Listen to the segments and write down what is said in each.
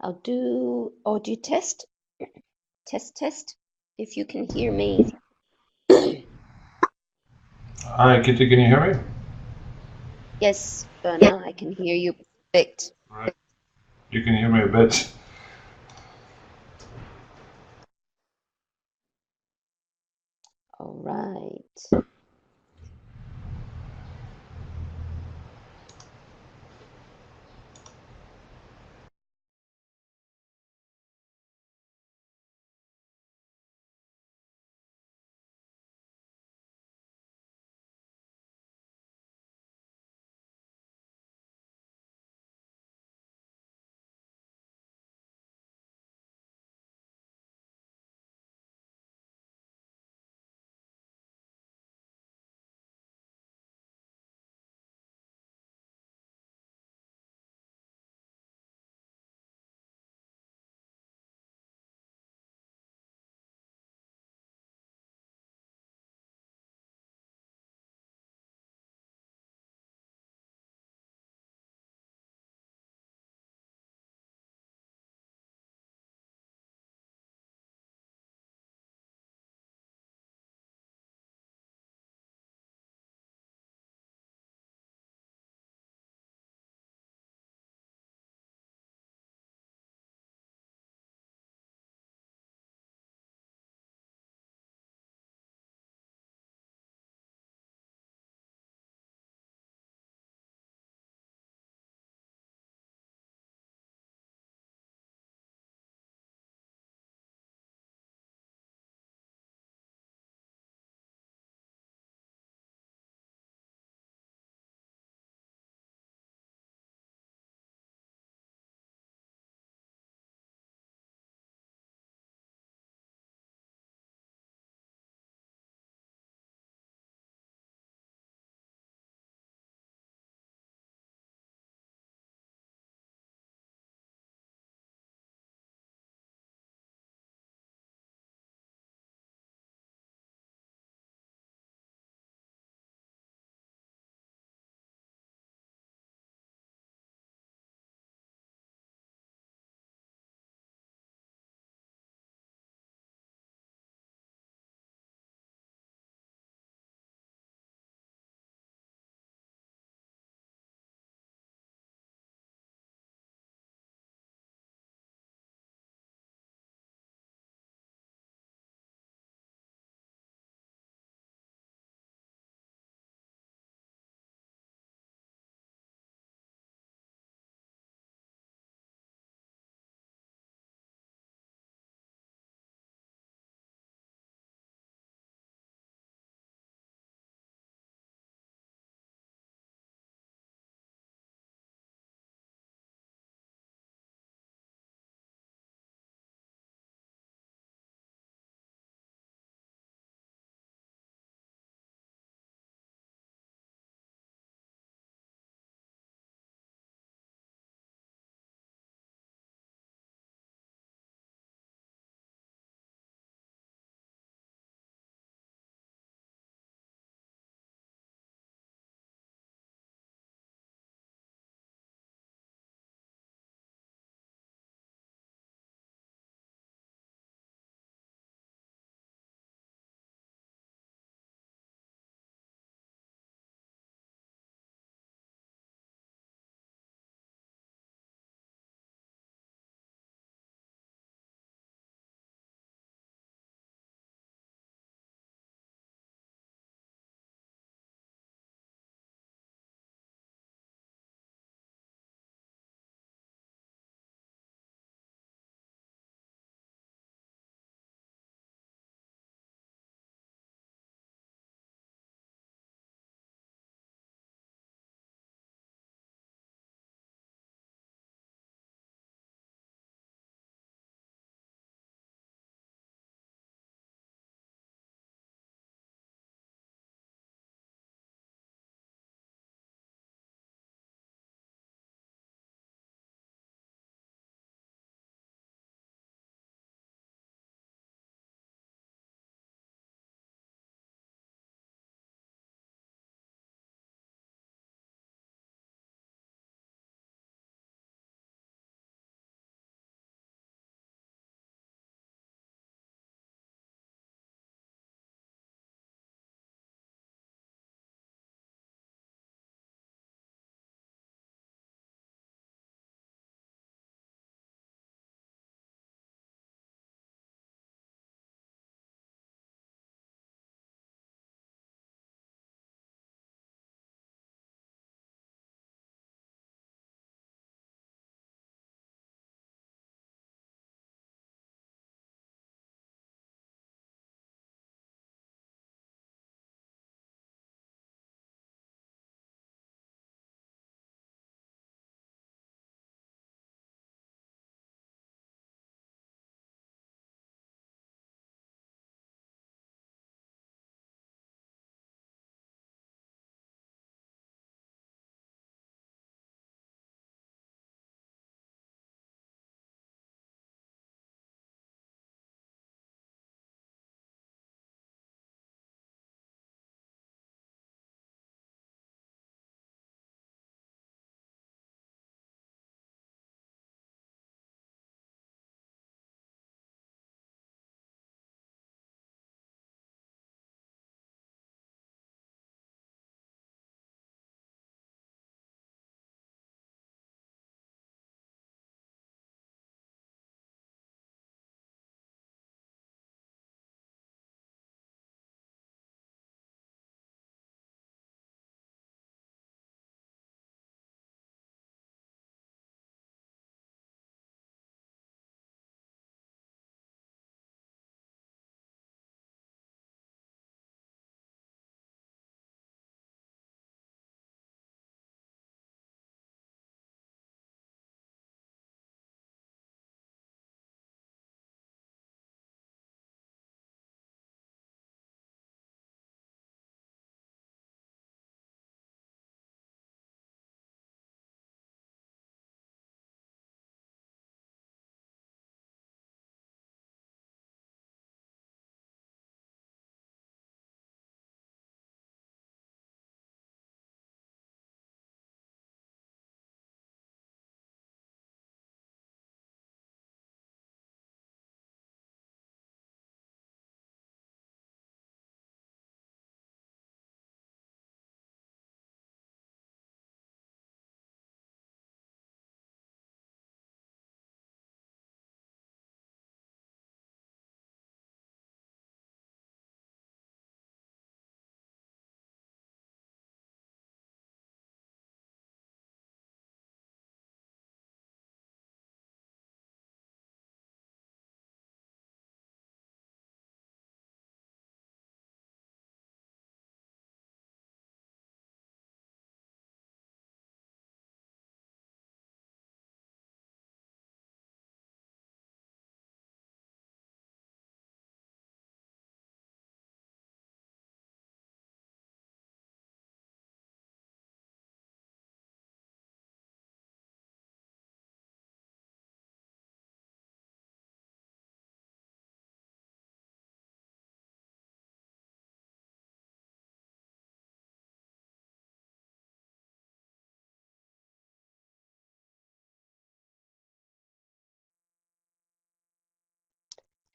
I'll do audio test. Test. If you can hear me. Hi, Kitty, can you hear me? Yes, Werner, I can hear you perfect. Right. You can hear me a bit. All right.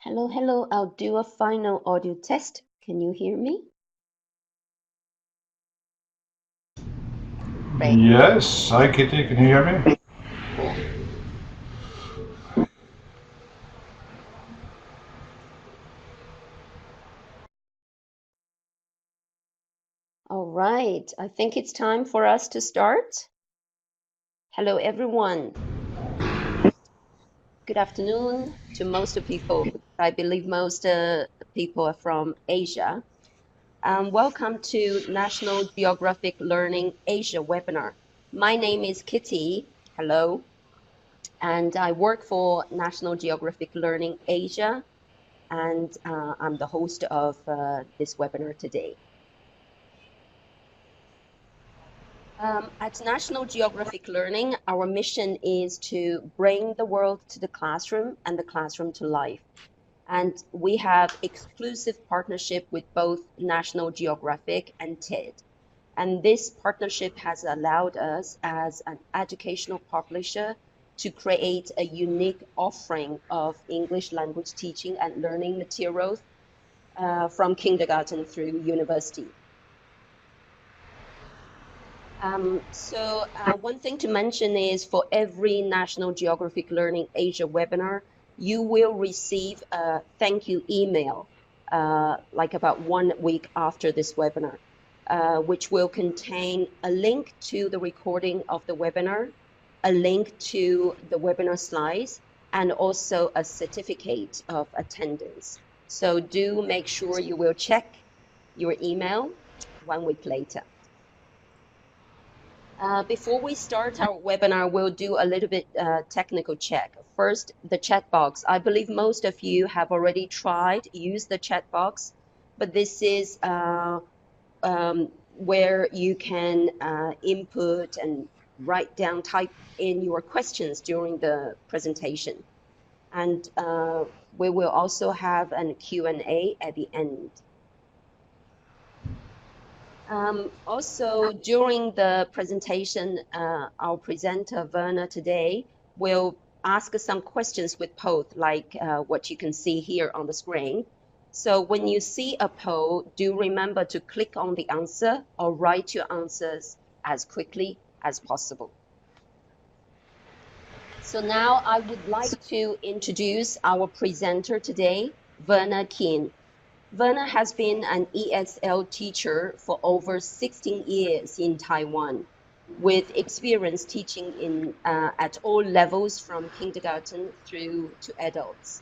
Hello, hello. I'll do a final audio test. Can you hear me? Great. Yes. Hi, Kitty. Can you hear me? Cool. All right. I think it's time for us to start. Hello, everyone. Good afternoon to most of people. I believe most people are from Asia. Welcome to National Geographic Learning Asia webinar. My name is Kitty. Hello. And I work for National Geographic Learning Asia, and I'm the host of this webinar today. At National Geographic Learning, our mission is to bring the world to the classroom and the classroom to life. And we have exclusive partnership with both National Geographic and TED. And this partnership has allowed us as an educational publisher to create a unique offering of English language teaching and learning materials from kindergarten through university. One thing to mention is for every National Geographic Learning Asia webinar, you will receive a thank you email, like about 1 week after this webinar, which will contain a link to the recording of the webinar, a link to the webinar slides, and also a certificate of attendance. So do make sure you will check your email 1 week later. Before we start our webinar, we'll do a little bit technical check. First, the chat box. I believe most of you have already use the chat box, but this is where you can input and write down, type in your questions during the presentation. And we will also have a Q&A at the end. Also, during the presentation, our presenter, Werner, today will ask some questions with polls, like what you can see here on the screen. So when you see a poll, do remember to click on the answer or write your answers as quickly as possible. So now I would like to introduce our presenter today, Werner Kuhn. Werner has been an ESL teacher for over 16 years in Taiwan, with experience teaching at all levels from kindergarten through to adults.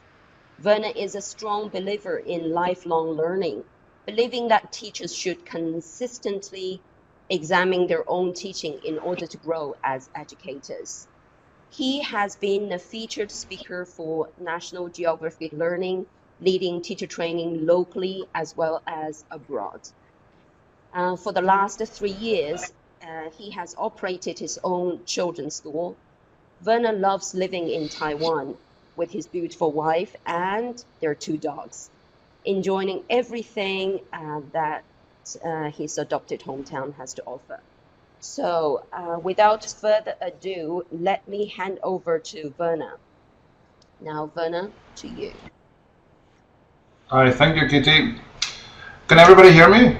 Werner is a strong believer in lifelong learning, believing that teachers should consistently examine their own teaching in order to grow as educators. He has been a featured speaker for National Geographic Learning, leading teacher training locally as well as abroad. For the last 3 years, he has operated his own children's school. Werner loves living in Taiwan with his beautiful wife and their 2 dogs, enjoying everything that his adopted hometown has to offer. So without further ado, let me hand over to Werner. Now, Werner, to you. All right. Thank you, Kitty. Can everybody hear me?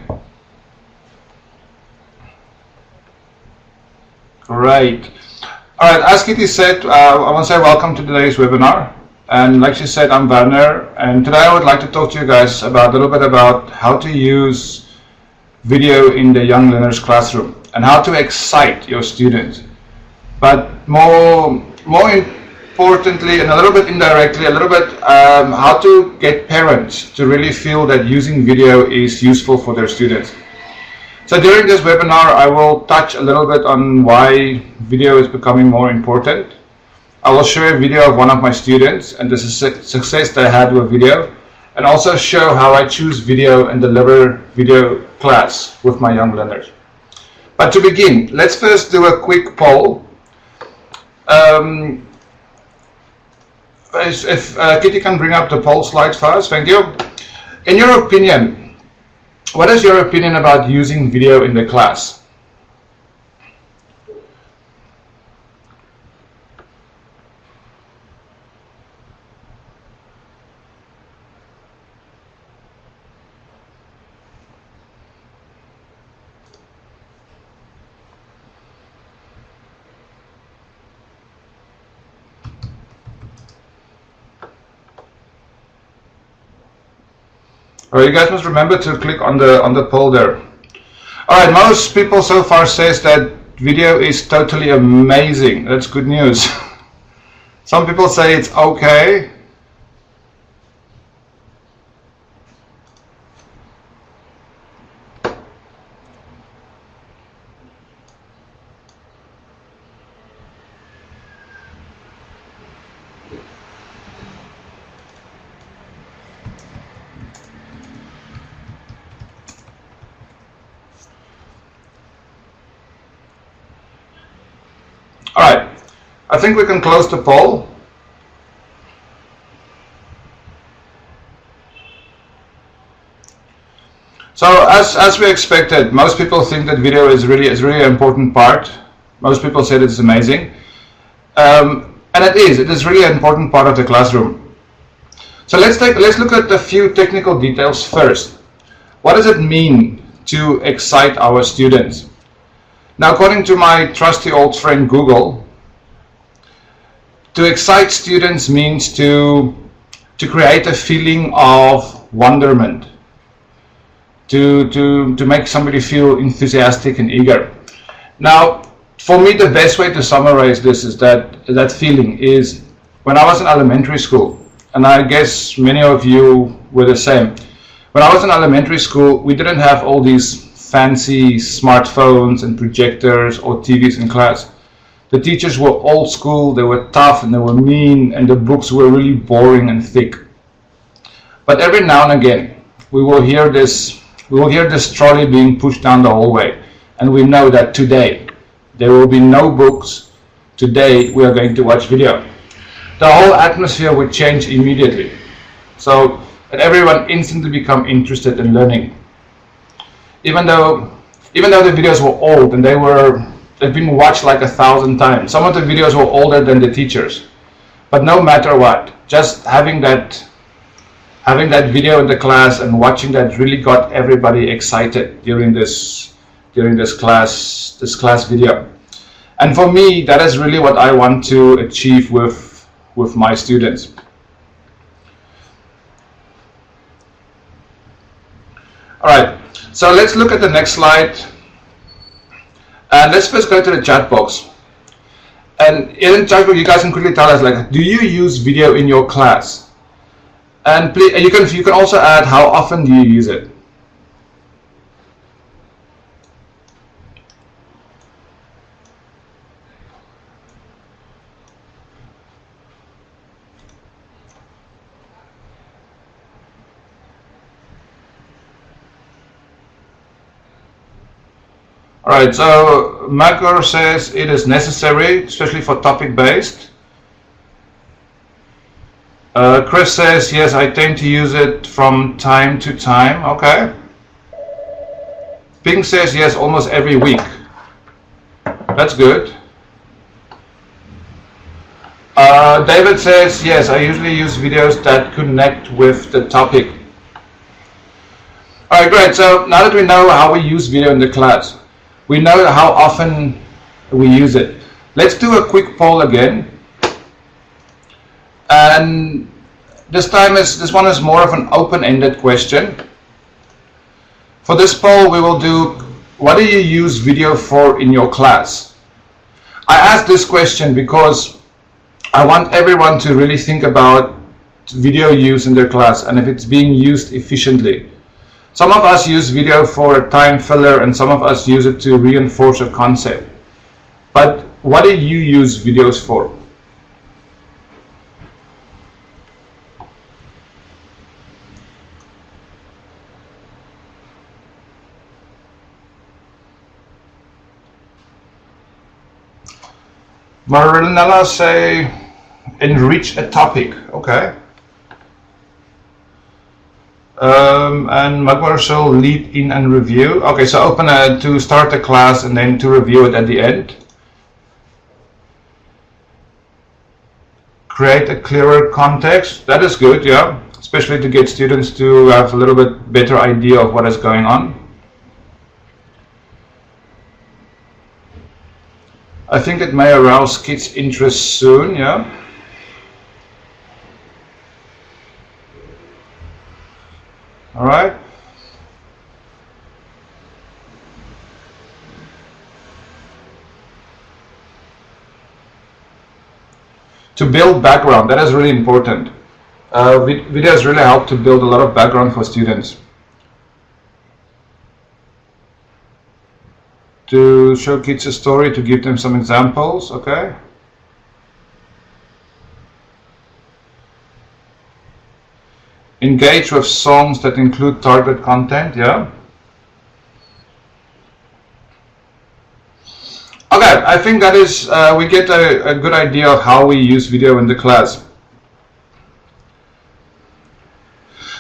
Great. All right. As Kitty said, I want to say welcome to today's webinar. And like she said, I'm Werner. And today I would like to talk to you guys about a little bit about how to use video in the young learner's classroom and how to excite your students. But more importantly, and a little bit indirectly, a little bit how to get parents to really feel that using video is useful for their students. So during this webinar, I will touch a little bit on why video is becoming more important. I will share a video of one of my students and the success they had with video, and also show how I choose video and deliver video class with my young learners. But to begin, let's first do a quick poll. If Kitty can bring up the poll slides first, thank you. In your opinion, what is your opinion about using video in the class? Alright, you guys must remember to click on the poll there. Alright, most people so far says that video is totally amazing. That's good news. Some people say it's okay. Alright, I think we can close the poll. So as we expected, most people think that video is really an important part. Most people said it's amazing. And it is really an important part of the classroom. So let's look at a few technical details first. What does it mean to excite our students? Now, according to my trusty old friend Google, to excite students means to create a feeling of wonderment, to make somebody feel enthusiastic and eager. Now, for me, the best way to summarize this is that feeling is when I was in elementary school, and I guess many of you were the same. When I was in elementary school, we didn't have all these fancy smartphones and projectors or TVs in class. The teachers were old school, they were tough and they were mean, and the books were really boring and thick. But every now and again, we will hear this trolley being pushed down the hallway, and we know that today there will be no books. Today we are going to watch video. The whole atmosphere would change immediately, so that everyone instantly become interested in learning. Even though the videos were old and they've been watched like 1,000 times. Some of the videos were older than the teachers. But no matter what, just having that video in the class and watching that really got everybody excited during this class video. And for me, that is really what I want to achieve with my students. All right. So let's look at the next slide, and let's first go to the chat box. And in the chat box, you guys can quickly tell us, like, do you use video in your class? And please, you can also add how often do you use it. Alright, so Magor says it is necessary, especially for topic-based. Chris says, yes, I tend to use it from time to time. Okay. Ping says, yes, almost every week. That's good. David says, yes, I usually use videos that connect with the topic. Alright, great. So now that we know how we use video in the class, we know how often we use it. Let's do a quick poll again. And this one is more of an open-ended question. For this poll, we will do, what do you use video for in your class? I asked this question because I want everyone to really think about video use in their class and if it's being used efficiently. Some of us use video for a time filler and some of us use it to reinforce a concept. But what do you use videos for? Marinella say enrich a topic. Okay. And Magwarsel lead in and review. Okay, so open to start a class and then to review it at the end. Create a clearer context. That is good, yeah. Especially to get students to have a little bit better idea of what is going on. I think it may arouse kids' interest soon, yeah. All right. To build background, that is really important. Videos really help to build a lot of background for students. To show kids a story, to give them some examples, okay? Engage with songs that include target content, yeah? Okay, I think that is, we get a good idea of how we use video in the class.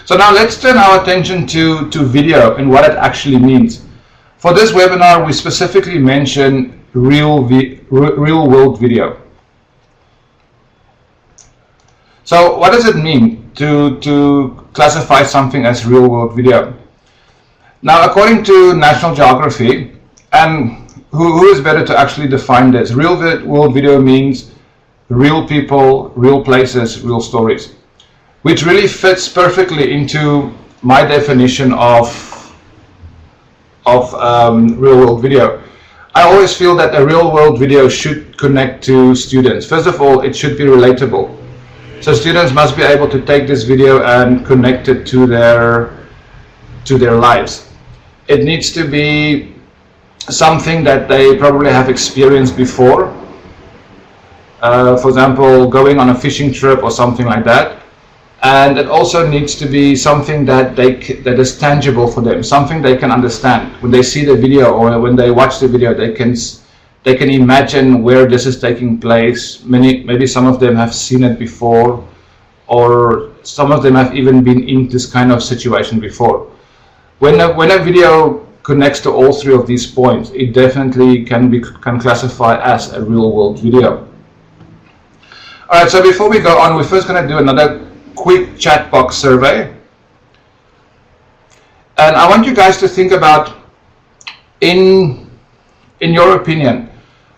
So now let's turn our attention to video and what it actually means. For this webinar, we specifically mention real world video. So what does it mean to classify something as real world video? Now, according to National Geographic, and who is better to actually define this? Real world video means real people, real places, real stories, which really fits perfectly into my definition of real world video. I always feel that a real world video should connect to students. First of all, it should be relatable. So students must be able to take this video and connect it to their lives. It needs to be something that they probably have experienced before. For example, going on a fishing trip or something like that. And it also needs to be something that is tangible for them, something they can understand. When they see the video or when they watch the video, they can imagine where this is taking place. Maybe some of them have seen it before, or some of them have even been in this kind of situation before. When a video connects to all three of these points, it definitely can classify as a real world video. All right, so before we go on, we're first going to do another quick chat box survey, and I want you guys to think about, in your opinion,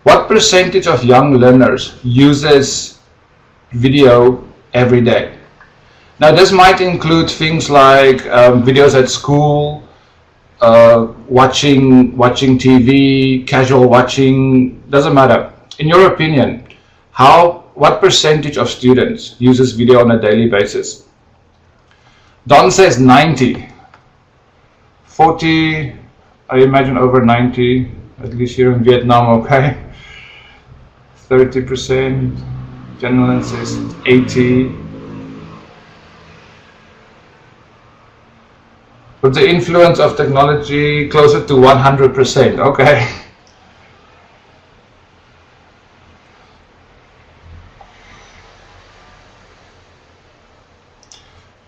what percentage of young learners uses video every day? Now this might include things like videos at school, watching TV, casual watching, doesn't matter. In your opinion, what percentage of students uses video on a daily basis? Don says 90. 40, I imagine over 90, at least here in Vietnam, okay. 30%, General says 80. With the influence of technology, closer to 100%, okay.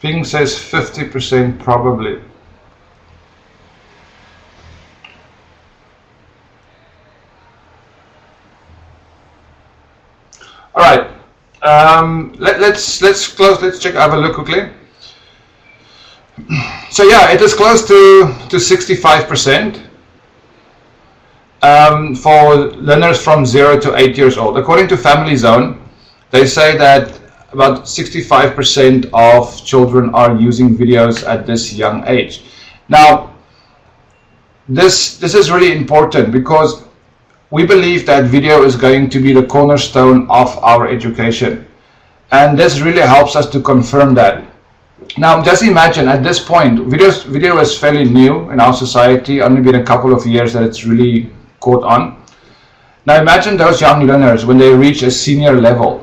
Ping says 50% probably. All right, let's close. Let's check. Have a look quickly. So yeah, it is close to 65% for learners from 0 to 8 years old. According to Family Zone, they say that about 65% of children are using videos at this young age. Now, this is really important because we believe that video is going to be the cornerstone of our education, and this really helps us to confirm that. Now, just imagine at this point, video is fairly new in our society, only been a couple of years that it's really caught on. Now, imagine those young learners when they reach a senior level,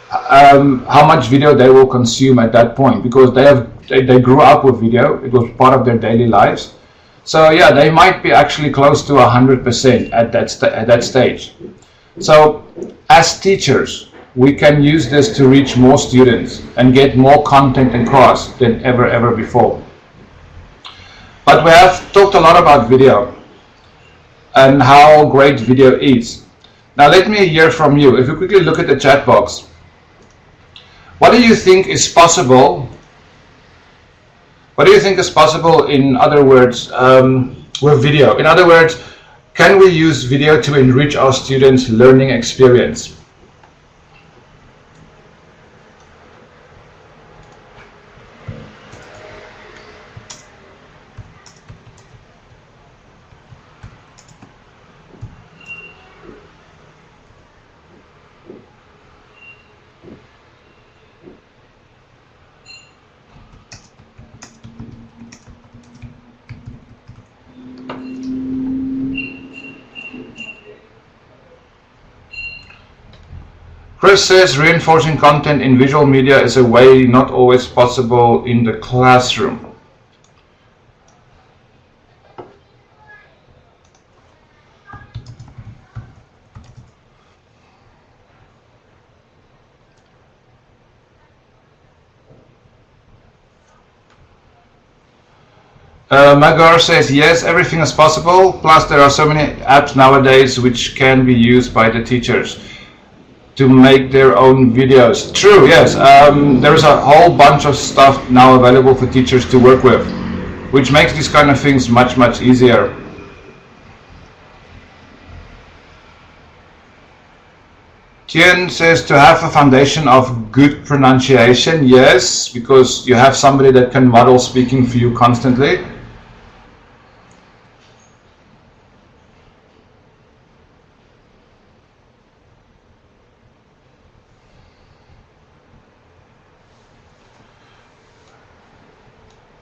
how much video they will consume at that point, because they grew up with video. It was part of their daily lives. So yeah, they might be actually close to 100% at that stage. So as teachers, we can use this to reach more students and get more content across than ever before. But we have talked a lot about video and how great video is. Now let me hear from you. If you quickly look at the chat box, what do you think is possible? What do you think is possible, in other words, with video? In other words, can we use video to enrich our students' learning experience? Chris says reinforcing content in visual media is a way not always possible in the classroom. Magor says yes, everything is possible, plus there are so many apps nowadays which can be used by the teachers to make their own videos. True, yes, there is a whole bunch of stuff now available for teachers to work with, which makes these kind of things much easier. Tien says to have a foundation of good pronunciation, yes, because you have somebody that can model speaking for you constantly.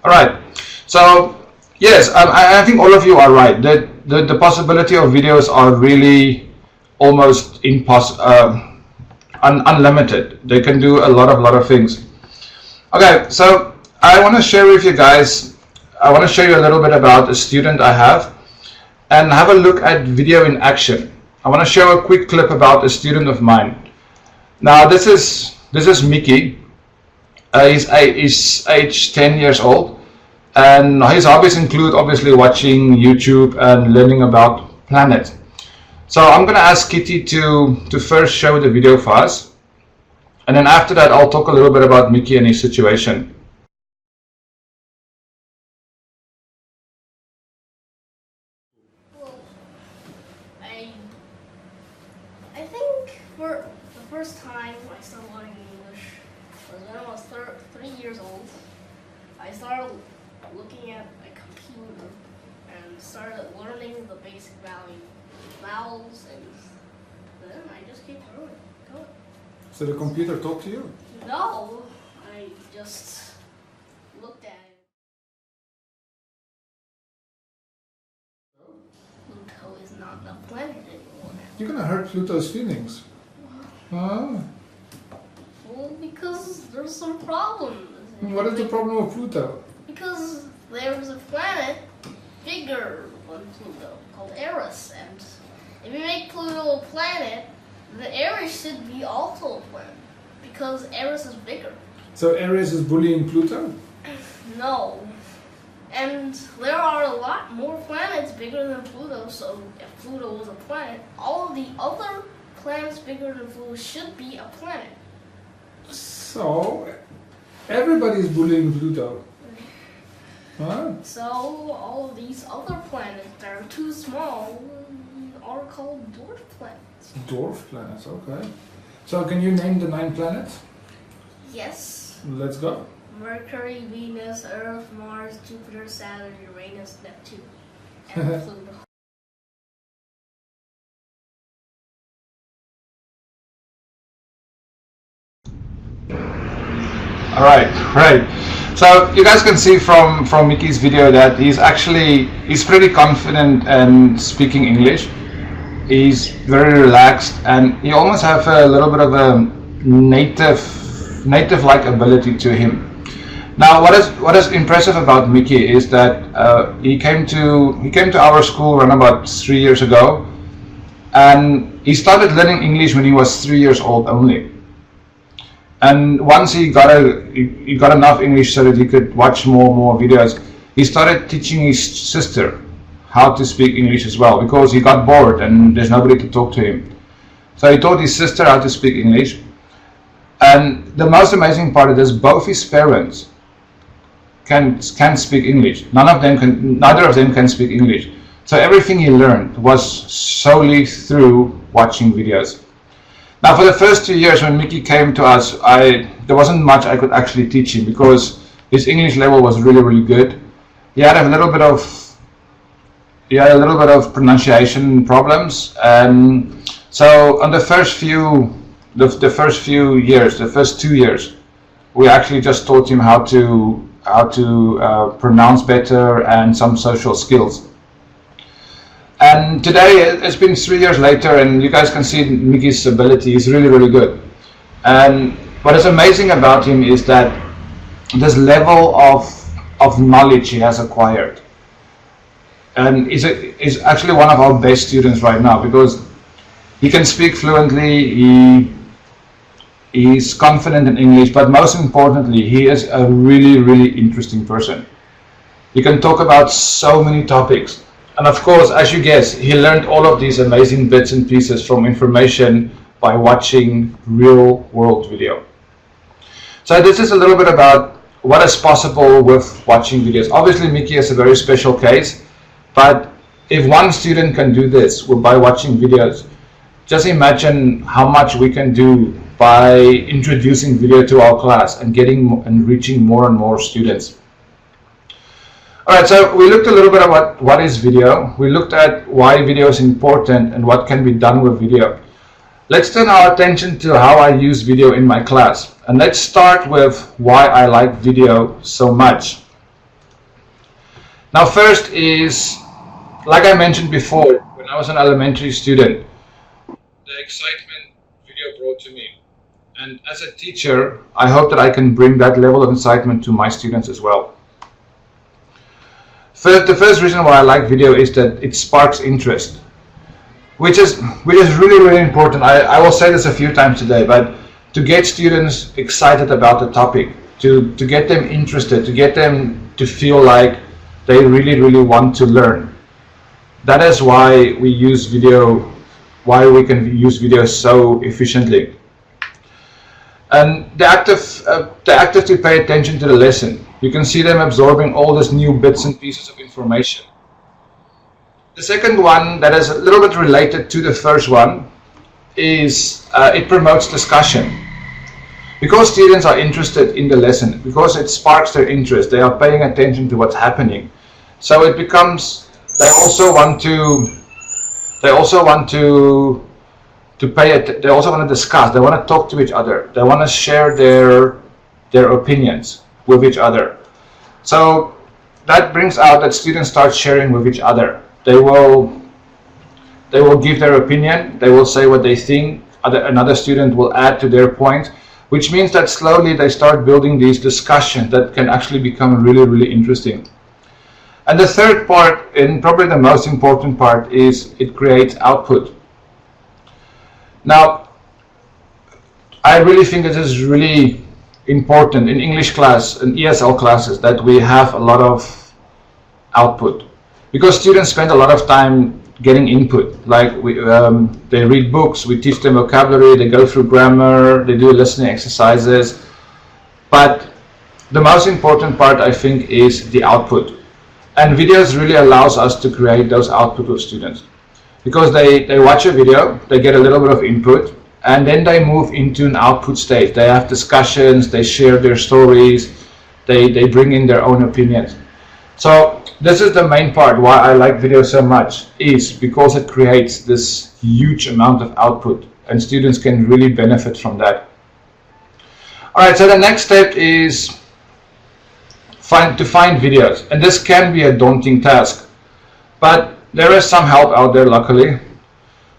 Alright, so yes, I think all of you are right. The possibility of videos are really almost unlimited. They can do a lot of things. Okay, so I want to share with you guys, I want to show you a little bit about a student I have and have a look at video in action. I want to show a quick clip about a student of mine. Now this is Mickey. He's age 10 years old, and his hobbies include obviously watching YouTube and learning about planets. So I'm going to ask Kitty to first show the video for us, and then after that I'll talk a little bit about Mickey and his situation. Well, I think for the first time I started learning English was when I was 3 years old. I started looking at a computer and started learning the basic vowels, and then I just keep going. So the computer talked to you? No, I just looked at it. Pluto is not a planet anymore. You're gonna hurt Pluto's feelings. Ah. Well, because there's some problems. What is the problem with Pluto? Because there's a planet bigger than Pluto called Eris, and if you make Pluto a planet, the Eris should be also a planet because Eris is bigger. So Aries is bullying Pluto? No. And there are a lot more planets bigger than Pluto, so if Pluto was a planet, all of the other planets bigger than Pluto should be a planet. So everybody's bullying Pluto. Huh? So all of these other planets that are too small are called dwarf planets. Dwarf planets, okay. So can you name the 9 planets? Yes. Let's go. Mercury, Venus, Earth, Mars, Jupiter, Saturn, Uranus, Neptune, and Pluto. Right. So you guys can see from Mickey's video that he's pretty confident in speaking English. He's very relaxed, and he almost have a little bit of a native-like ability to him. Now, what is impressive about Mickey is that he came to our school around about 3 years ago, and he started learning English when he was 3 years old only. And once he got enough English so that he could watch more videos, he started teaching his sister how to speak English as well, because he got bored and there's nobody to talk to him. So he taught his sister how to speak English. And the most amazing part is both his parents can speak English. Neither of them can speak English. So everything he learned was solely through watching videos. Now, for the first 2 years when Mickey came to us, there wasn't much I could actually teach him because his English level was really good. He had a little bit of pronunciation problems, and so on the first 2 years, we actually just taught him how to pronounce better and some social skills. And today, it's been 3 years later, and you guys can see Mickey's ability is really, really good. And what is amazing about him is that this level of knowledge he has acquired. And is actually one of our best students right now, because he can speak fluently, he's confident in English, but most importantly, he is a really, really interesting person. He can talk about so many topics. And of course, as you guess, he learned all of these amazing bits and pieces from information by watching real world video. So this is a little bit about what is possible with watching videos. Obviously, Mickey is a very special case, but if one student can do this by watching videos, just imagine how much we can do by introducing video to our class and getting and reaching more and more students. Alright, so we looked a little bit about what is video. We looked at why video is important and what can be done with video. Let's turn our attention to how I use video in my class. And let's start with why I like video so much. Now first is, like I mentioned before, when I was an elementary student, the excitement video brought to me. And as a teacher, I hope that I can bring that level of excitement to my students as well. The first reason why I like video is that it sparks interest, which is really, really important. I will say this a few times today, but to get students excited about the topic, to get them interested, to get them to feel like they really, really want to learn. That is why we use video, why we can use video so efficiently. And the active to pay attention to the lesson. You can see them absorbing all these new bits and pieces of information. The second one that is a little bit related to the first one is it promotes discussion. Because students are interested in the lesson, because it sparks their interest, they are paying attention to what's happening. So it becomes, they also want to discuss, they want to talk to each other, they want to share their opinions with each other. So that brings out that students start sharing with each other. They will give their opinion, they will say what they think, another student will add to their point, which means that slowly they start building these discussions that can actually become really, really interesting. And the third part, and probably the most important part, is it creates output. Now, I really think it is really important in English class and ESL classes that we have a lot of output, because students spend a lot of time getting input. Like they read books, we teach them vocabulary, they go through grammar, they do listening exercises. But the most important part, I think, is the output. And videos really allows us to create those output with students, because they watch a video, they get a little bit of input, and then they move into an output stage. They have discussions, they share their stories, they bring in their own opinions. So this is the main part why I like video so much, is because it creates this huge amount of output and students can really benefit from that. Alright, so the next step is to find videos, and this can be a daunting task, but there is some help out there, luckily.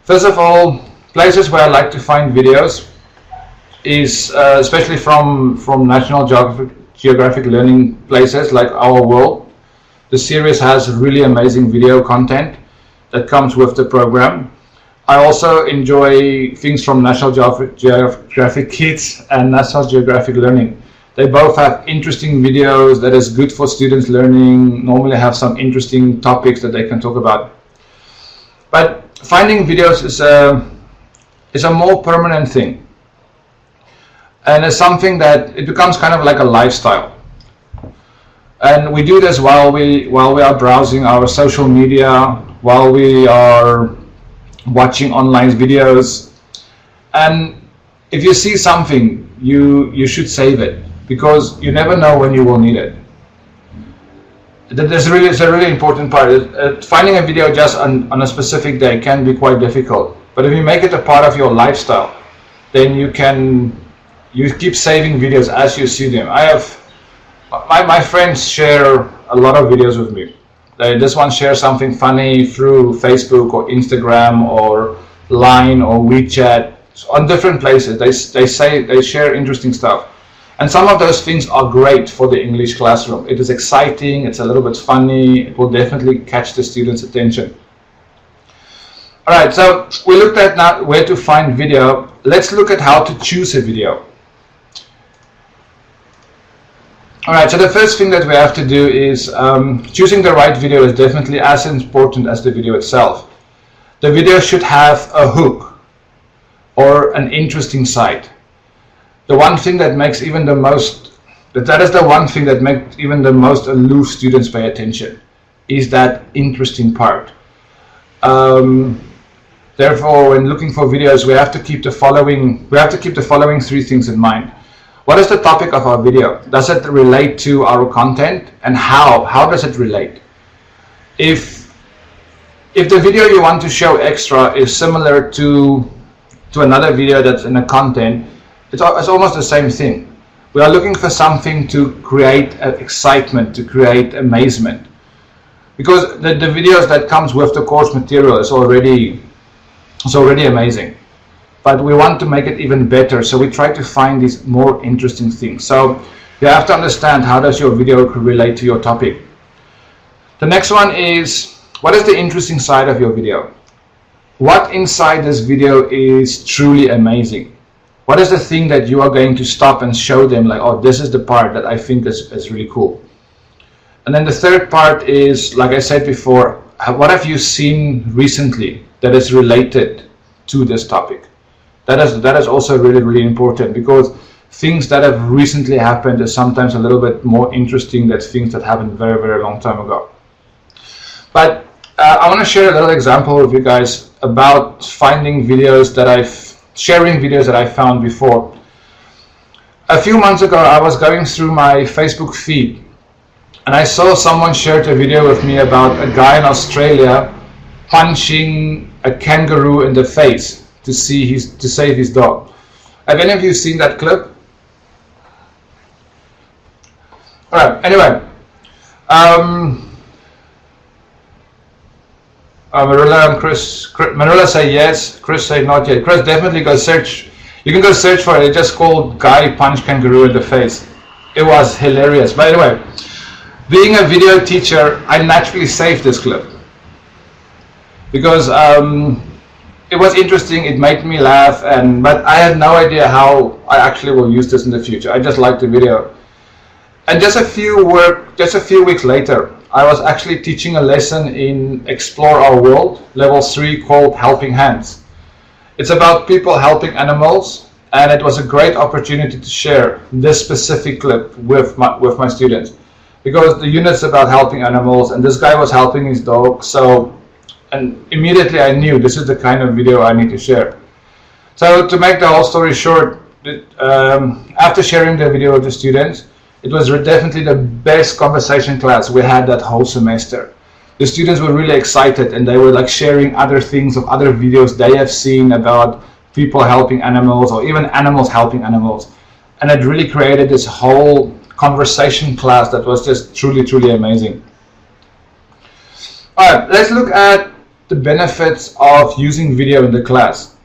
First of all, places where I like to find videos is especially from National Geographic learning places like Our World. The series has really amazing video content that comes with the program. I also enjoy things from National Geographic Kids and National Geographic Learning. They both have interesting videos that is good for students learning, normally have some interesting topics that they can talk about. But finding videos is a more permanent thing, and it's something that it becomes kind of like a lifestyle. And we do this while we are browsing our social media, while we are watching online videos. And if you see something, you should save it, because you never know when you will need it. It's a really important part. Finding a video just on a specific day can be quite difficult. But if you make it a part of your lifestyle, then you keep saving videos as you see them. My friends share a lot of videos with me. They just want to share something funny through Facebook or Instagram or Line or WeChat, on different places. They share interesting stuff. And some of those things are great for the English classroom. It is exciting, it's a little bit funny, it will definitely catch the students' attention. Alright, so we looked at now where to find video. Let's look at how to choose a video. Alright, so the first thing that we have to do is choosing the right video is definitely as important as the video itself. The video should have a hook or an interesting side. The one thing that makes even the most, that is the one thing that makes even the most aloof students pay attention, is that interesting part. Therefore, when looking for videos, we have to keep the following three things in mind. What is the topic of our video? Does it relate to our content, and how does it relate? If the video you want to show extra is similar to another video that's in the content, it's almost the same thing. We are looking for something to create excitement, to create amazement, because the videos that comes with the course material is already amazing. But we want to make it even better, so we try to find these more interesting things. So you have to understand, how does your video relate to your topic. The next one is, what is the interesting side of your video? What inside this video is truly amazing? What is the thing that you are going to stop and show them, like, oh, this is the part that I think is really cool. And then the third part is, like I said before, what have you seen recently that is related to this topic? That is also really, really important, because things that have recently happened is sometimes a little bit more interesting than things that happened very, very long time ago. But I want to share a little example with you guys about finding videos sharing videos that I found before. A few months ago, I was going through my Facebook feed, and I saw someone shared a video with me about a guy in Australia punching a kangaroo in the face to save his dog. Have any of you seen that clip? Alright, anyway. Marilla and Chris, Marilla say yes, Chris say not yet. Chris, definitely go search. You can go search for it. It's just called Guy Punch Kangaroo in the Face. It was hilarious. But anyway, being a video teacher, I naturally saved this clip, because it was interesting, it made me laugh, but I had no idea how I actually will use this in the future. I just liked the video. And just a few weeks later, I was actually teaching a lesson in Explore Our World, level 3, called Helping Hands. It's about people helping animals, and it was a great opportunity to share this specific clip with my students, because the unit's about helping animals, and this guy was helping his dog. And immediately I knew this is the kind of video I need to share. So to make the whole story short, after sharing the video with the students, it was definitely the best conversation class we had that whole semester. The students were really excited, and they were like sharing other things of other videos they have seen about people helping animals, or even animals helping animals. And it really created this whole conversation class that was just truly, truly amazing. Alright, let's look at the benefits of using video in the class.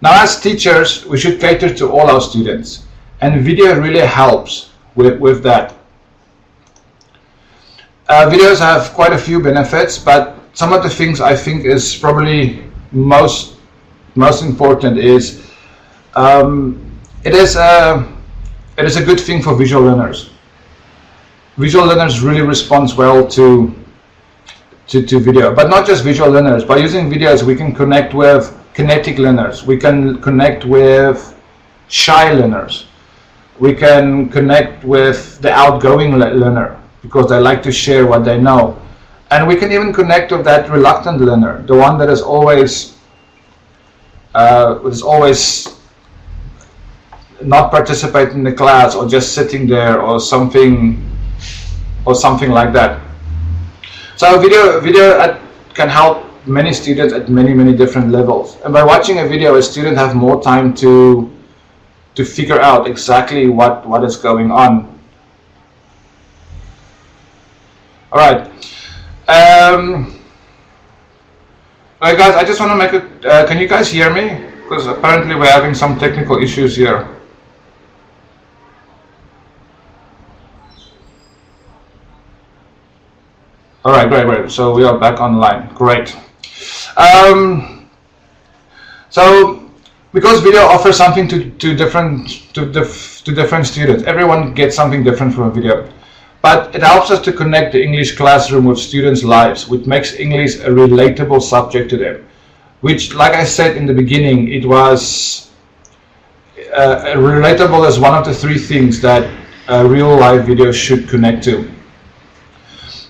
Now, as teachers, we should cater to all our students, and video really helps with that. Videos have quite a few benefits, but some of the things I think is probably most important is it is a good thing for visual learners. Visual learners really respond well to video, but not just visual learners. By using videos, we can connect with kinetic learners, we can connect with shy learners, we can connect with the outgoing learner, because they like to share what they know, and we can even connect with that reluctant learner, the one that is always not participating in the class, or just sitting there, or something like that. So video can help many students at many different levels, and by watching a video, a student have more time to figure out exactly what is going on. All right, Alright guys, I just want to make it, can you guys hear me? Because apparently we're having some technical issues here. Alright, great. So we are back online. Great. So because video offers something to different students, everyone gets something different from a video. But it helps us to connect the English classroom with students' lives, which makes English a relatable subject to them. Which, like I said in the beginning, it was relatable as one of the three things that real life video should connect to.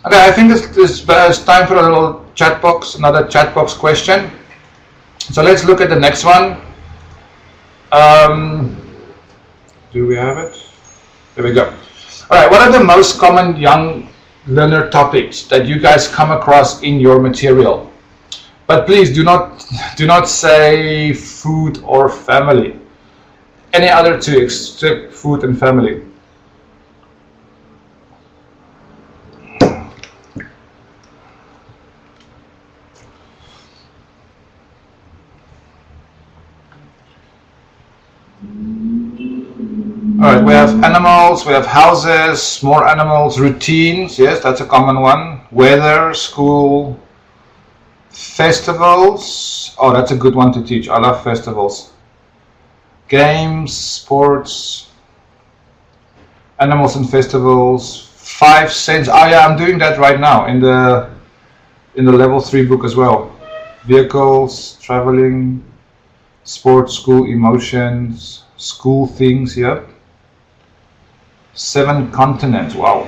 Okay, I think it's time for a little chat box, another chat box question. So let's look at the next one. Do we have it? There we go. Alright, what are the most common young learner topics that you guys come across in your material? But please do not say food or family. Any other two except food and family. Alright, we have animals, we have houses, more animals, routines, yes, that's a common one. Weather, school, festivals, oh, that's a good one to teach, I love festivals. Games, sports, animals and festivals, 5 cents, oh yeah, I'm doing that right now in the level 3 book as well. Vehicles, traveling, sports, school, emotions, school things, yeah. 7 continents, wow.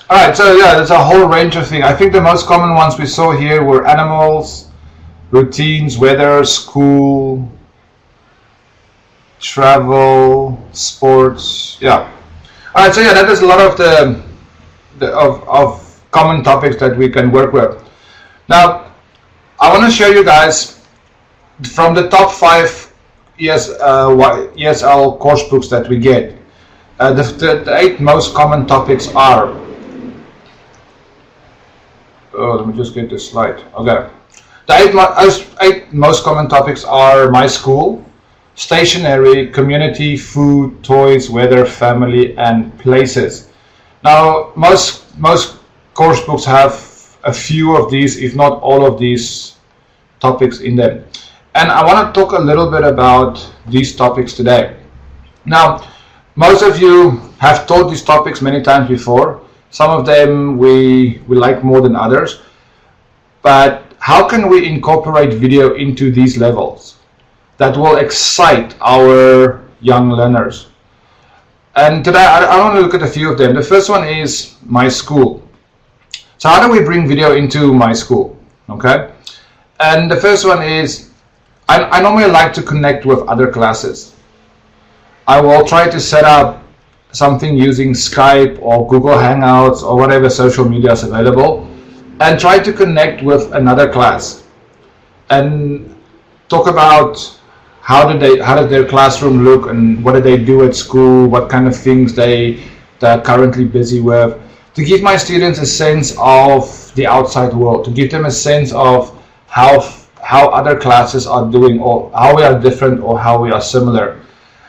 Alright, so yeah, there's a whole range of things. I think the most common ones we saw here were animals, routines, weather, school, travel, sports, yeah. Alright, so yeah, that is a lot of of common topics that we can work with. Now, I want to show you guys from the top 5 ESL course books that we get. The 8 most common topics are, let me just get this slide. Okay, the 8 most common topics are my school, stationery, community, food, toys, weather, family, and places. Now, most course books have a few of these, if not all of these topics in them. And I want to talk a little bit about these topics today. Now, most of you have taught these topics many times before. Some of them we like more than others. But how can we incorporate video into these levels that will excite our young learners? And today I want to look at a few of them. The first one is my school. So how do we bring video into my school? Okay. And the first one is, I normally like to connect with other classes. I will try to set up something using Skype or Google Hangouts or whatever social media is available, and try to connect with another class and talk about how does their classroom look and what do they do at school, what kind of things they're currently busy with, to give my students a sense of the outside world, to give them a sense of how other classes are doing, or how we are different or how we are similar.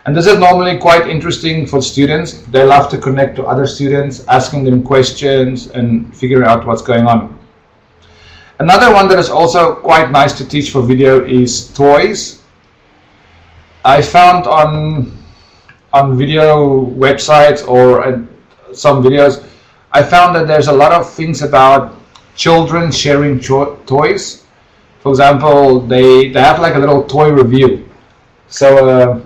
And this is normally quite interesting for students. They love to connect to other students, asking them questions and figuring out what's going on. Another one that is also quite nice to teach for video is toys. I found on video websites or some videos, I found that there's a lot of things about children sharing toys. For example, they have like a little toy review. So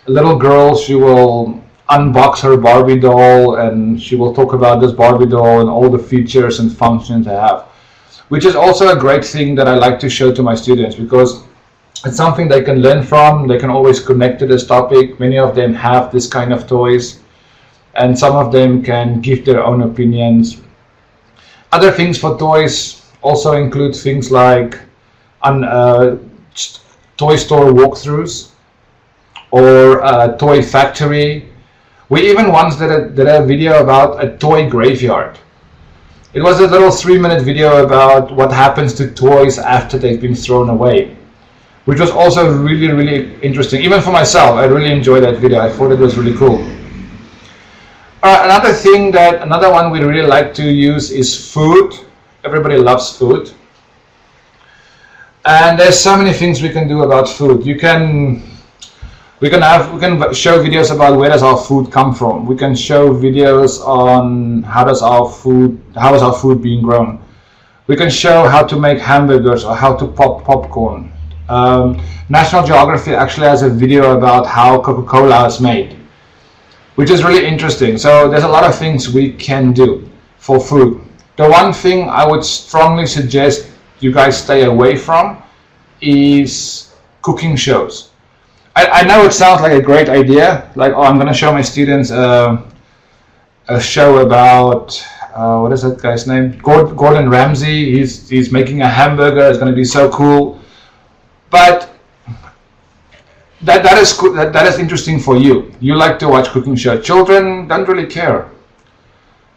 a little girl, she will unbox her Barbie doll and she will talk about this Barbie doll and all the features and functions they have, which is also a great thing that I like to show to my students, because it's something they can learn from. They can always connect to this topic. Many of them have this kind of toys, and some of them can give their own opinions. Other things for toys also include things like toy store walkthroughs, or toy factory, We even once did a video about a toy graveyard. It was a little 3-minute video about what happens to toys after they've been thrown away, which was also really, really interesting. Even for myself, I really enjoyed that video. I thought it was really cool. Another one we really like to use is food. Everybody loves food. And there's so many things we can do about food. We can show videos about where does our food come from. We can show videos on how is our food being grown. We can show how to make hamburgers or how to pop popcorn. National Geographic actually has a video about how Coca-Cola is made, which is really interesting. So there's a lot of things we can do for food. The one thing I would strongly suggest you guys stay away from is cooking shows. I know it sounds like a great idea, like, oh, I'm going to show my students a show about, what is that guy's name? Gordon Ramsay. He's making a hamburger. It's going to be so cool. But that is cool. That is interesting for you. You like to watch cooking shows. Children don't really care.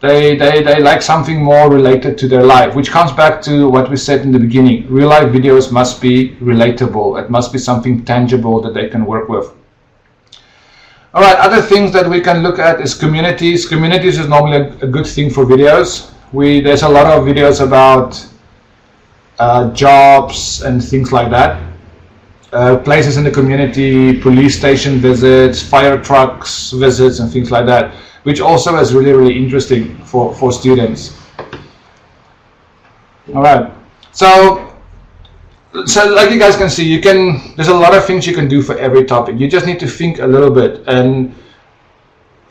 They like something more related to their life, which comes back to what we said in the beginning. Real life videos must be relatable. It must be something tangible that they can work with. All right, other things that we can look at is communities. Communities is normally a good thing for videos. There's a lot of videos about jobs and things like that. Places in the community, police station visits, fire trucks visits, and things like that, which also is really, really interesting for students. All right, so like you guys can see, there's a lot of things you can do for every topic. You just need to think a little bit and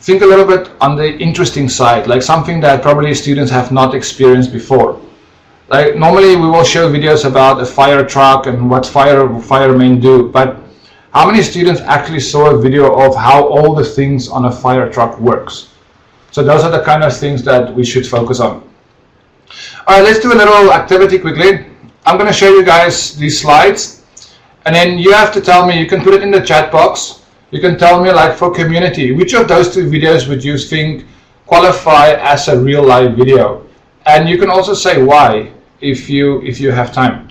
think a little bit on the interesting side, like something that probably students have not experienced before. Like normally we will show videos about a fire truck and what firemen do, but how many students actually saw a video of how all the things on a fire truck works? So those are the kind of things that we should focus on. All right, let's do a little activity quickly. I'm going to show you guys these slides, and then you have to tell me, you can put it in the chat box. You can tell me, like, for community, which of those two videos would you think qualify as a real life video? And you can also say why if you have time.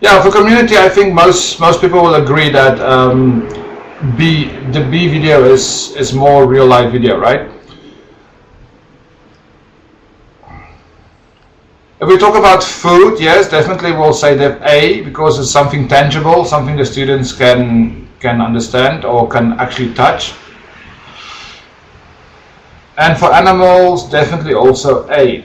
Yeah, for community, I think most people will agree that the B video is more real life video, right? If we talk about food, yes, definitely we'll say that A, because it's something tangible, something the students can understand or can actually touch. And for animals, definitely also A.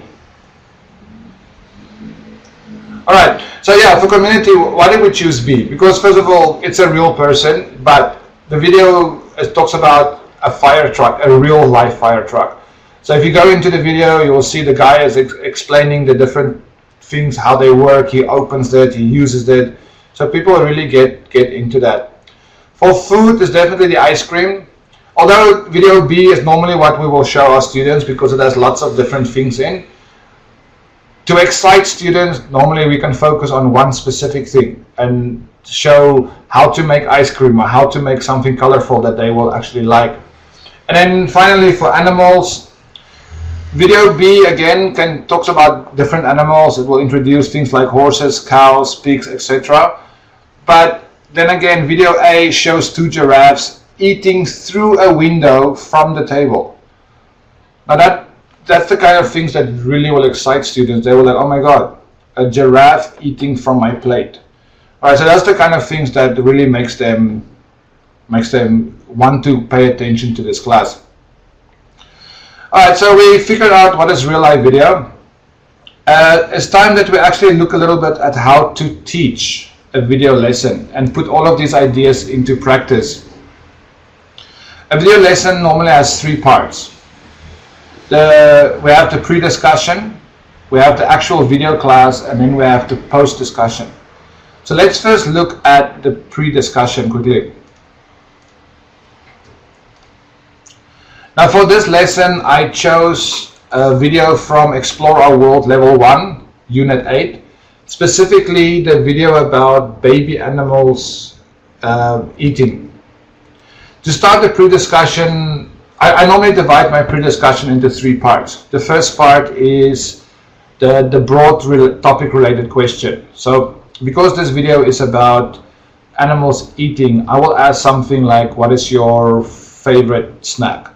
Alright, so yeah, for community, why did we choose B? Because first of all, it's a real person, but the video talks about a fire truck, a real life fire truck. So if you go into the video, you will see the guy is explaining the different things, how they work. He opens it, he uses it. So people really get into that. For food, there's definitely the ice cream. Although video B is normally what we will show our students because it has lots of different things in. To excite students, normally we can focus on one specific thing and show how to make ice cream or how to make something colorful that they will actually like. And then finally, for animals, video B again talks about different animals. It will introduce things like horses, cows, pigs, etc. But then again, video A shows 2 giraffes eating through a window from the table. Now that's the kind of things that really will excite students. They will like, oh my god, a giraffe eating from my plate. Alright, so that's the kind of things that really makes them want to pay attention to this class. Alright, so we figured out what is real life video. It's time that we actually look a little bit at how to teach a video lesson and put all of these ideas into practice. A video lesson normally has 3 parts. We have the pre-discussion, we have the actual video class, and then we have the post-discussion. So let's first look at the pre-discussion quickly. Now for this lesson, I chose a video from Explore Our World Level 1, Unit 8, specifically the video about baby animals eating. To start the pre-discussion, I normally divide my pre-discussion into 3 parts. The first part is the broad topic related question. So because this video is about animals eating, I will ask something like, what is your favorite snack?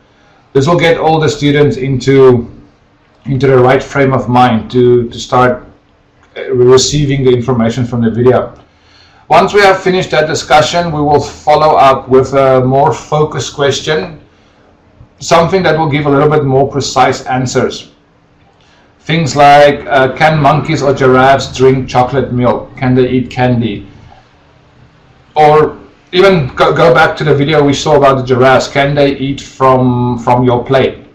This will get all the students into the right frame of mind to start receiving the information from the video. Once we have finished that discussion, we will follow up with a more focused question, something that will give a little bit more precise answers. Things like, can monkeys or giraffes drink chocolate milk? Can they eat candy? Or even go back to the video we saw about the giraffes. Can they eat from your plate?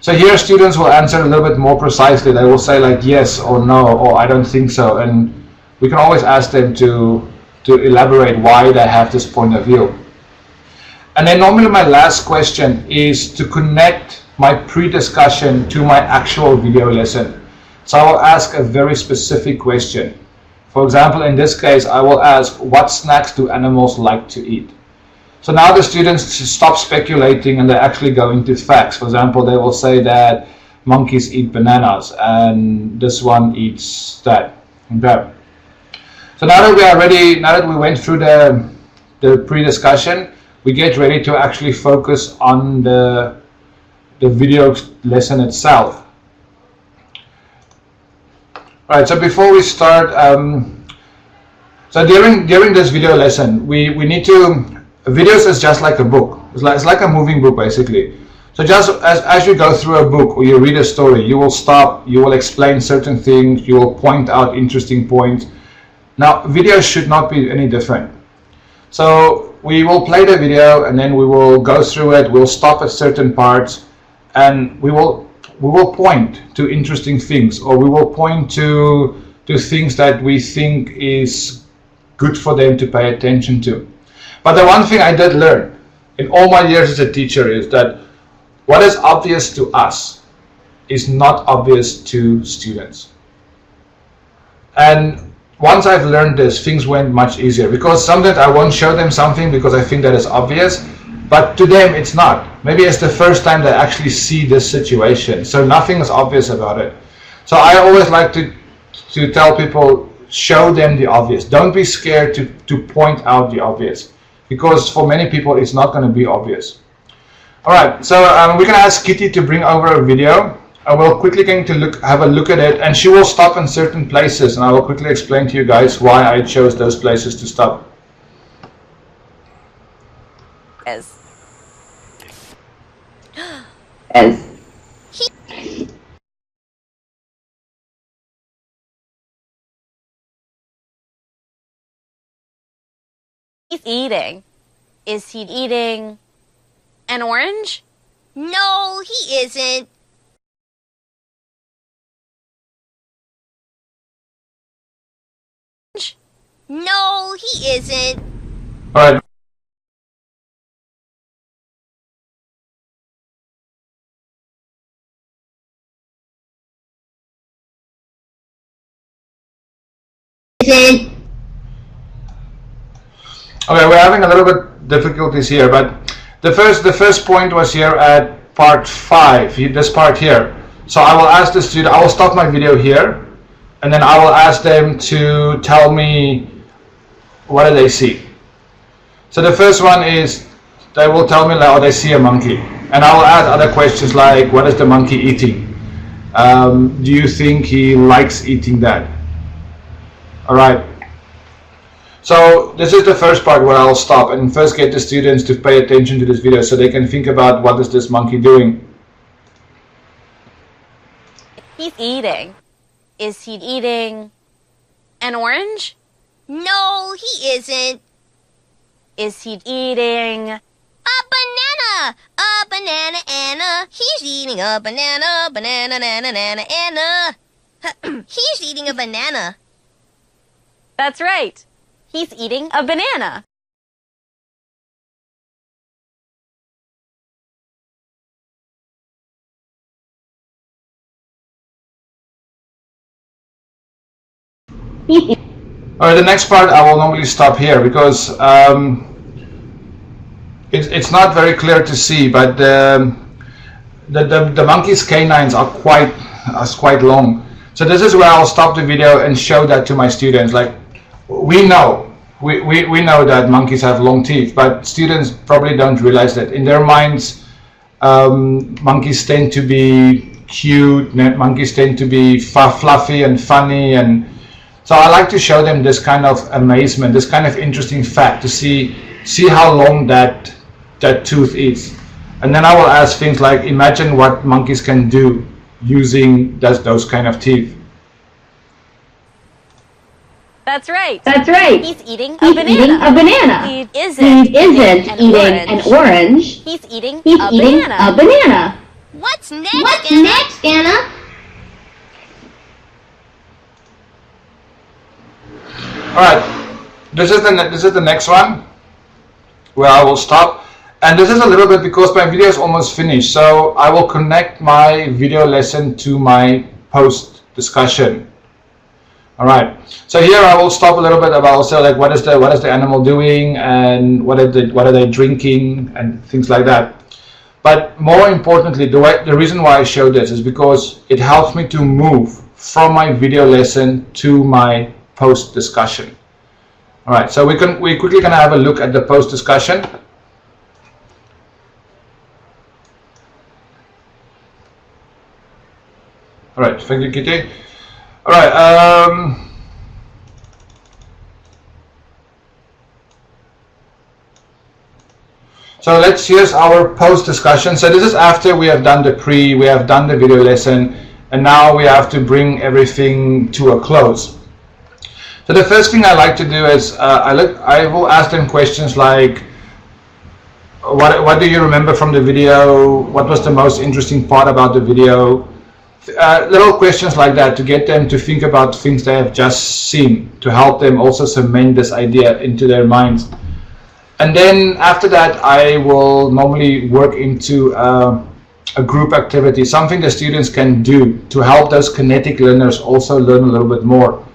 So here students will answer a little bit more precisely. They will say like yes or no, or I don't think so. And we can always ask them to elaborate why they have this point of view. And then normally my last question is to connect my pre-discussion to my actual video lesson. So I will ask a very specific question. For example, in this case, I will ask, what snacks do animals like to eat? So now the students stop speculating and they actually go into facts. For example, they will say that monkeys eat bananas and this one eats that. Okay. So now that we are ready, now that we went through the pre-discussion, we get ready to actually focus on the video lesson itself. Alright, so before we start, so during this video lesson, we need to, videos is just like a book. It's like a moving book basically. So just as you go through a book or you read a story, you will stop, you will explain certain things, you will point out interesting points. Now, videos should not be any different. So we will play the video and then we will go through it, we'll stop at certain parts and we will point to interesting things, or we will point to things that we think is good for them to pay attention to. But the one thing I did learn in all my years as a teacher is that what is obvious to us is not obvious to students. And once I've learned this, things went much easier, because sometimes I won't show them something because I think that is obvious, but to them it's not. Maybe it's the first time they actually see this situation, so nothing is obvious about it. So I always like to tell people, show them the obvious. Don't be scared to point out the obvious, because for many people it's not going to be obvious. Alright, so we're going to ask Kitty to bring over a video. I will quickly going to have a look at it, and she will stop in certain places, and I will quickly explain to you guys why I chose those places to stop. He's eating. Is he eating an orange? No, he isn't. No, he isn't. All right. Okay, we're having a little bit difficulties here, but the first point was here at part 5, this part here. So I will ask the student, I will stop my video here, and then I will ask them to tell me what do they see. So the first one is, they will tell me like, oh, they see a monkey, and I will ask other questions like, what is the monkey eating? Do you think he likes eating that? All right. So this is the first part where I'll stop and first get the students to pay attention to this video so they can think about what is this monkey doing. He's eating. Is he eating an orange? No, he isn't. Is he eating a banana? A banana, Anna. He's eating a banana, banana, banana, Anna. He's eating a banana. That's right. He's eating a banana. Alright, the next part I will normally stop here because it's not very clear to see, but the monkey's canines are quite long. So this is where I'll stop the video and show that to my students. Like, we know that monkeys have long teeth, but students probably don't realize that. In their minds, monkeys tend to be cute, monkeys tend to be fluffy and funny, and so I like to show them this kind of amazement, this kind of interesting fact, to see how long that tooth is. And then I will ask things like, imagine what monkeys can do using those kind of teeth. That's right. That's right. He's eating He's a banana. eating a banana. He isn't eating an orange. He's eating He's a eating banana. a banana. What's next, What's Anna? next, Anna? Alright, this is the next one where I will stop. And this is a little bit because my video is almost finished, so I will connect my video lesson to my post discussion. Alright, so here I will stop a little bit about also like what is the animal doing and what are they drinking and things like that. But more importantly, the reason why I show this is because it helps me to move from my video lesson to my post discussion. Alright, so we're quickly gonna have a look at the post discussion. Alright, thank you, Kitty. Alright, so here's our post discussion. So this is after we have done we have done the video lesson, and now we have to bring everything to a close. So the first thing I like to do is I will ask them questions like, what do you remember from the video? What was the most interesting part about the video? Little questions like that to get them to think about things they have just seen, to help them also cement this idea into their minds. And then after that, I will normally work into a group activity, something the students can do to help those kinetic learners also learn a little bit more.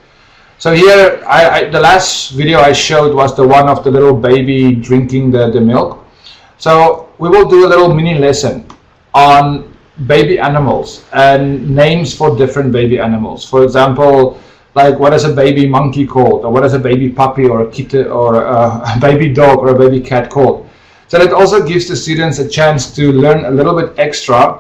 So here, the last video I showed was the one of the little baby drinking the milk. So we will do a little mini lesson on baby animals and names for different baby animals. For example, like what is a baby monkey called, or what is a baby puppy or a kitten or a baby dog or a baby cat called. So that also gives the students a chance to learn a little bit extra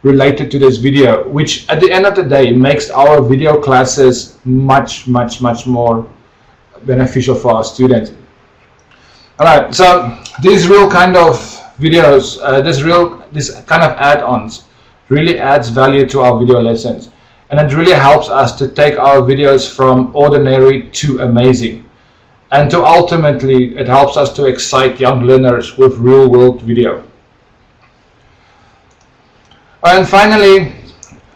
related to this video, which at the end of the day makes our video classes much more beneficial for our students. Alright, so these real kind of videos, this kind of add-ons really adds value to our video lessons, and it really helps us to take our videos from ordinary to amazing, and to ultimately it helps us to excite young learners with real-world video. And finally,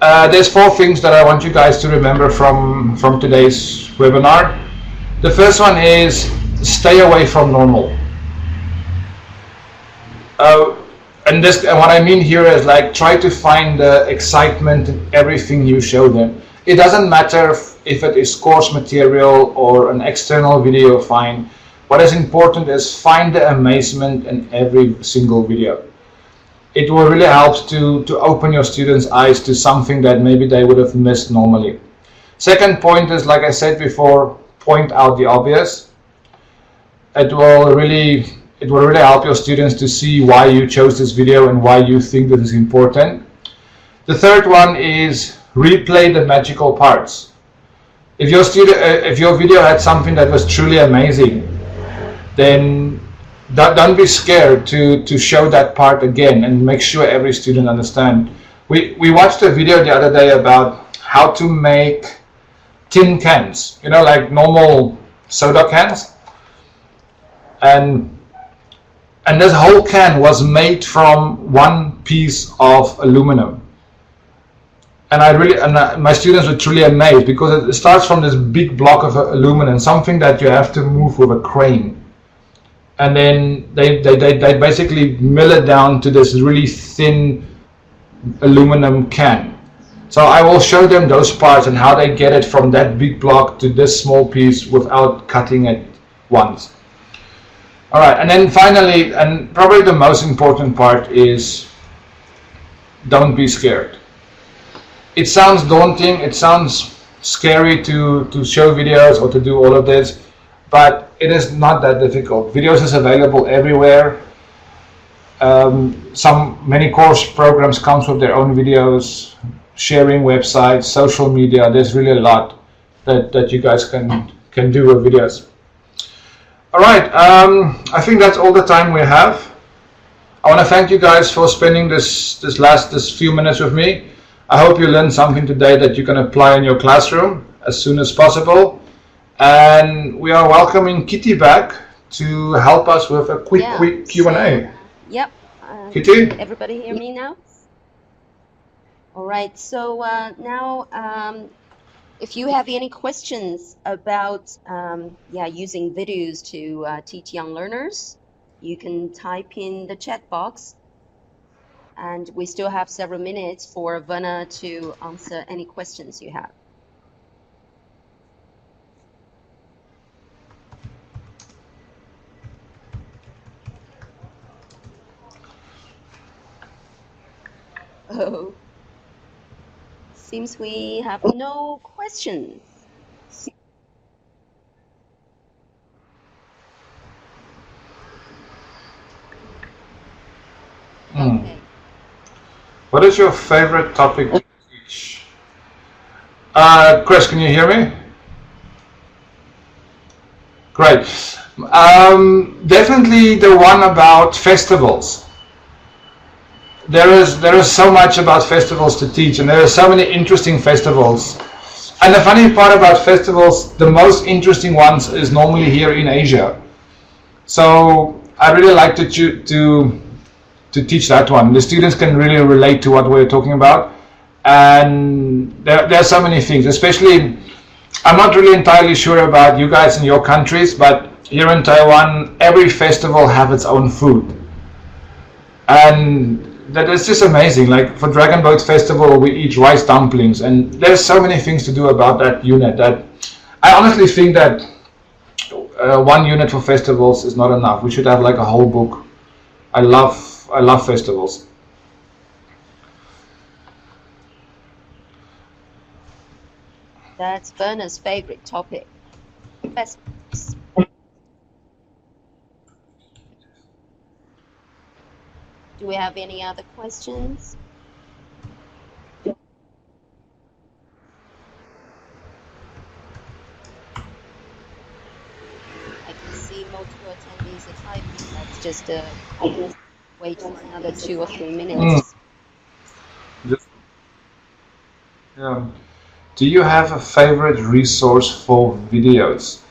there's 4 things that I want you guys to remember from today's webinar. The first one is stay away from normal. And what I mean here is like try to find the excitement in everything you show them. It doesn't matter if it is course material or an external video, fine. What is important is find the amazement in every single video. It will really help to open your students' eyes to something that maybe they would have missed normally. Second point is, like I said before, point out the obvious. It will really help your students to see why you chose this video and why you think that is important. The third one is replay the magical parts. If your video had something that was truly amazing, then don't be scared to show that part again and make sure every student understands. We watched a video the other day about how to make tin cans, you know, like normal soda cans, and this whole can was made from one piece of aluminum. And my students were truly amazed because it starts from this big block of aluminum, something that you have to move with a crane. And then they basically mill it down to this really thin aluminum can. So I will show them those parts and how they get it from that big block to this small piece without cutting it once. All right, and then finally, and probably the most important part is don't be scared. It sounds daunting, it sounds scary to show videos or to do all of this, but it is not that difficult. Videos is available everywhere. Many course programs comes with their own videos, sharing websites, social media. There's really a lot that you guys can do with videos. All right, I think that's all the time we have. I want to thank you guys for spending this few minutes with me. I hope you learned something today that you can apply in your classroom as soon as possible. And we are welcoming Kitty back to help us with a quick Q&A. Yep. Kitty? Everybody hear me now? All right. So now, if you have any questions about using videos to teach young learners, you can type in the chat box. And we still have several minutes for Werner to answer any questions you have. Oh, seems we have no questions. Okay. What is your favorite topic to teach? Chris, can you hear me? Great. Definitely the one about festivals. There is so much about festivals to teach, and there are so many interesting festivals. And the funny part about festivals, the most interesting ones is normally here in Asia. So I really like to teach that one. The students can really relate to what we're talking about. And there are so many things, especially, I'm not really entirely sure about you guys in your countries, but here in Taiwan, every festival have its own food. And that is just amazing. Like for Dragon Boat Festival, we eat rice dumplings, and there's so many things to do about that unit that I honestly think that one unit for festivals is not enough. We should have like a whole book. I love festivals. That's Werner's favorite topic. Festivals. Do we have any other questions? I can see multiple attendees are typing. That's just wait for another 2 or 3 minutes. Yeah. Do you have a favorite resource for videos?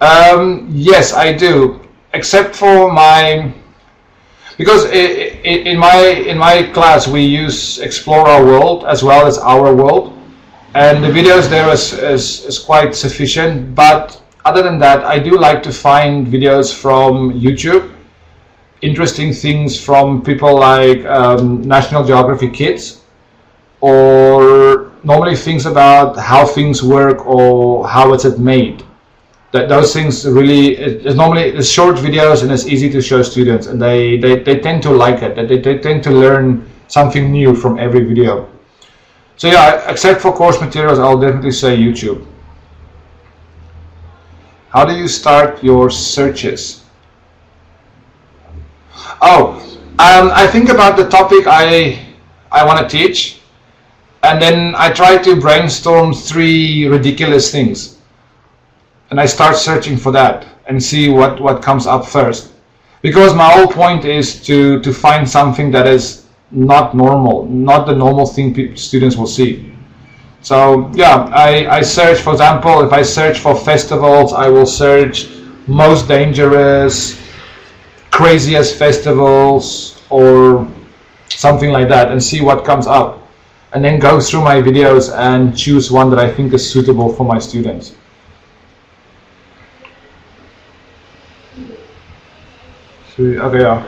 Yes, I do. Except for because in my class we use Explore Our World as well as Our World, and the videos there is quite sufficient. But other than that, I do like to find videos from YouTube, interesting things from people like National Geographic Kids, or normally things about how things work or how it's made. Those things really, it's short videos and it's easy to show students, and they tend to like it. They tend to learn something new from every video. So yeah, except for course materials, I'll definitely say YouTube. How do you start your searches? I think about the topic I want to teach, and then I try to brainstorm 3 ridiculous things. And I start searching for that and see what comes up first. Because my whole point is to find something that is not normal, not the normal thing students will see. So yeah, I search, for example, if I search for festivals, I will search most dangerous, craziest festivals or something like that, and see what comes up. And then go through my videos and choose one that I think is suitable for my students. Okay, yeah.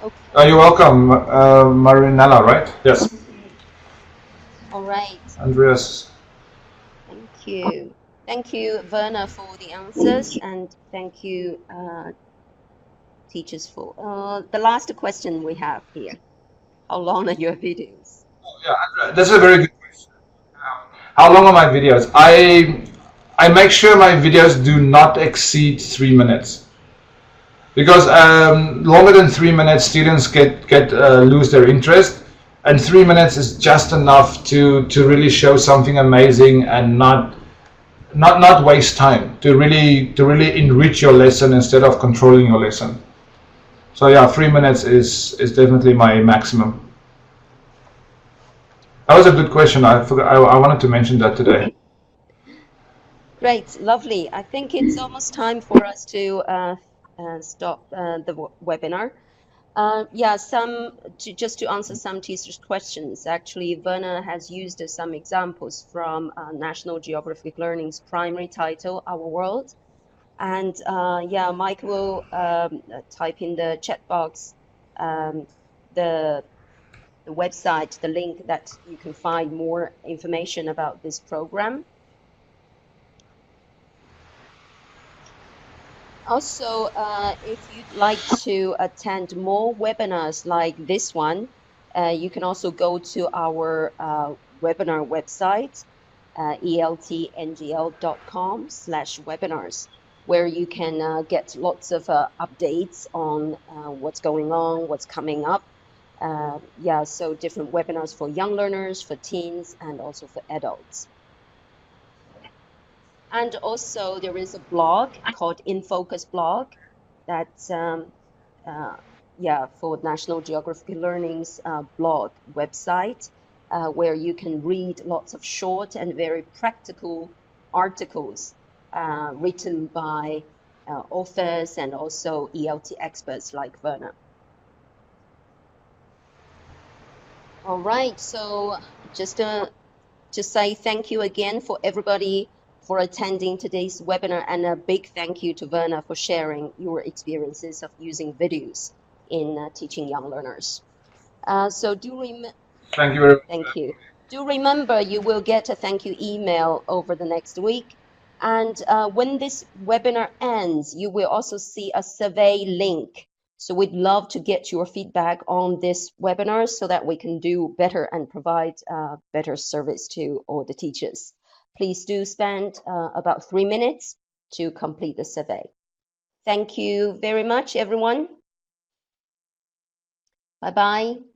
Okay. You're welcome, Marinella, right? Yes. right. Andreas. Thank you. Thank you, Werner, for the answers, and thank you, teachers, for the last question we have here. How long are your videos? Yeah, that's a very good question. How long are my videos? I make sure my videos do not exceed 3 minutes, because longer than 3 minutes, students get lose their interest, and 3 minutes is just enough to really show something amazing and not waste time, to really enrich your lesson instead of controlling your lesson. So yeah, 3 minutes is definitely my maximum. That was a good question. I forgot. I wanted to mention that today. Great, lovely. I think it's almost time for us to stop the webinar. Yeah, just to answer some teachers' questions. Actually, Werner has used some examples from National Geographic Learning's primary title, Our World. And yeah, Mike will type in the chat box the website, the link that you can find more information about this program. Also, if you'd like to attend more webinars like this one, you can also go to our webinar website, eltngl.com/webinars, where you can get lots of updates on what's going on, what's coming up. Yeah, so different webinars for young learners, for teens, and also for adults. And also there is a blog called In Focus blog that's yeah, for National Geographic Learning's blog website, where you can read lots of short and very practical articles written by authors and also ELT experts like Werner. All right, so just to say thank you again for everybody for attending today's webinar, and a big thank you to Werner for sharing your experiences of using videos in teaching young learners. So Thank you very much. Thank you. Do remember you will get a thank you email over the next week. And when this webinar ends, you will also see a survey link. So we'd love to get your feedback on this webinar so that we can do better and provide better service to all the teachers. Please do spend about 3 minutes to complete the survey. Thank you very much, everyone. Bye-bye.